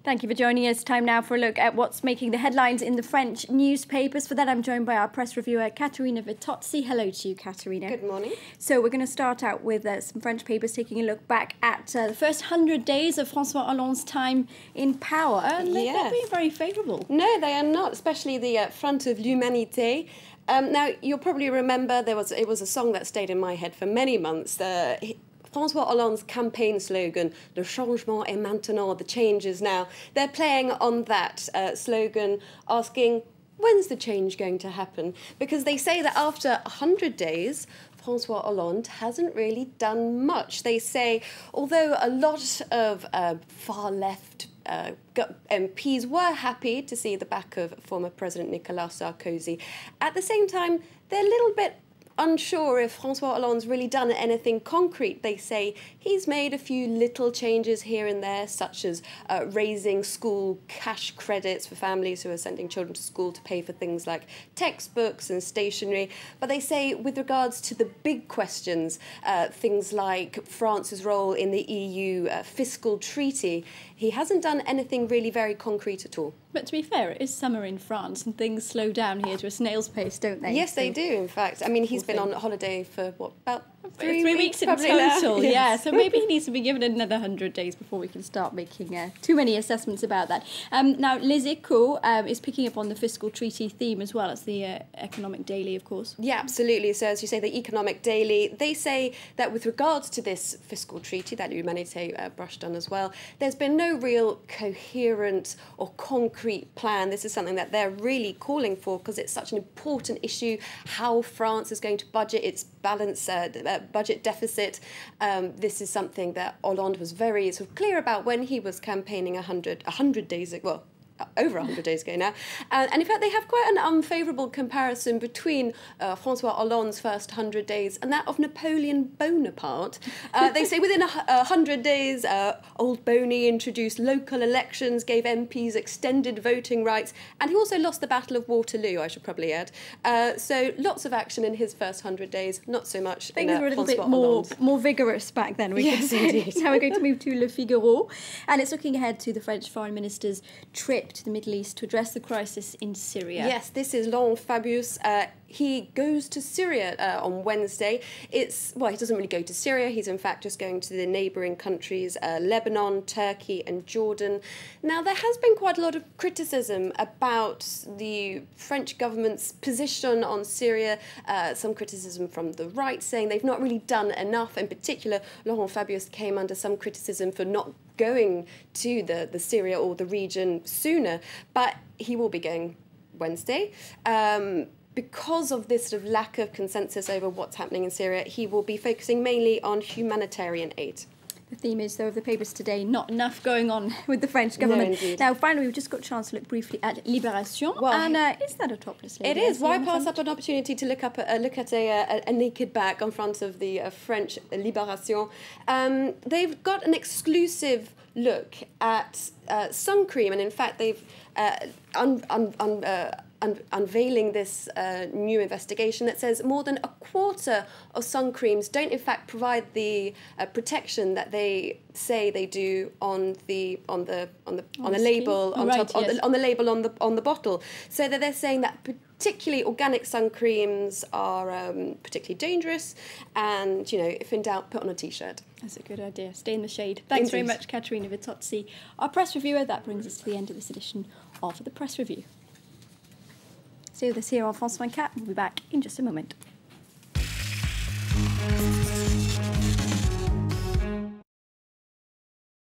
Thank you for joining us. Time now for a look at what's making the headlines in the French newspapers. For that, I'm joined by our press reviewer, Caterina Vitozzi. Hello to you, Caterina. Good morning. So we're going to start out with some French papers taking a look back at the first 100 days of François Hollande's time in power. And they've not been very favourable. No, they are not, especially the Front of l'Humanité. Now, you'll probably remember it was a song that stayed in my head for many months. François Hollande's campaign slogan, "Le changement est maintenant," the change is now. They're playing on that slogan, asking, when's the change going to happen? Because they say that after 100 days, François Hollande hasn't really done much. They say, although a lot of far-left MPs were happy to see the back of former President Nicolas Sarkozy, at the same time, they're a little bit unsure if François Hollande's really done anything concrete. They say he's made a few little changes here and there, such as raising school cash credits for families who are sending children to school to pay for things like textbooks and stationery. But they say with regards to the big questions, things like France's role in the EU fiscal treaty, he hasn't done anything really very concrete at all. But to be fair, it is summer in France and things slow down here to a snail's pace, don't they? Yes, they do, in fact. I mean, he's been on holiday for, what, about three weeks in total, yeah. So maybe he needs to be given another 100 days before we can start making too many assessments about that. Now, Les Echos is picking up on the fiscal treaty theme as well as the Economic Daily, of course. Yeah, absolutely. So as you say, the Economic Daily, they say that with regards to this fiscal treaty that Humanité brushed on as well, there's been no real coherent or concrete plan. This is something that they're really calling for because it's such an important issue, how France is going to budget its budget deficit. This is something that Hollande was very sort of clear about when he was campaigning 100 days ago. Well, over 100 days ago now. And in fact, they have quite an unfavourable comparison between François Hollande's first 100 days and that of Napoleon Bonaparte. They say within 100 days, old Boney introduced local elections, gave MPs extended voting rights, and he also lost the Battle of Waterloo, I should probably add. So lots of action in his first 100 days, not so much Things were a little bit more vigorous back then, we can say. Indeed. Now we're going to move to Le Figaro, and it's looking ahead to the French Foreign Minister's trip to the Middle East to address the crisis in Syria. Yes, this is Laurent Fabius. He goes to Syria on Wednesday. He doesn't really go to Syria. He's in fact just going to the neighbouring countries, Lebanon, Turkey and Jordan. Now, there has been quite a lot of criticism about the French government's position on Syria, some criticism from the right saying they've not really done enough. In particular, Laurent Fabius came under some criticism for not going to the Syria or the region sooner, but he will be going Wednesday. Because of this sort of lack of consensus over what's happening in Syria, he will be focusing mainly on humanitarian aid. The theme is, though, of the papers today, not enough going on with the French government. No, now, finally, we've just got a chance to look briefly at Libération. Well, and is that a topless lady? It is. Why pass up an opportunity to look at a naked back in front of the French Libération? They've got an exclusive look at sun cream, and in fact, they've unveiling this new investigation that says more than a quarter of sun creams don't in fact provide the protection that they say they do on the label on the bottle. So that they're saying that particularly organic sun creams are particularly dangerous, and if in doubt, put on a t-shirt. That's a good idea. Stay in the shade. Thanks very much, Caterina Vitozzi, our press reviewer. That brings us to the end of this edition of the Press Review. Stay with us here on France 24. We'll be back in just a moment.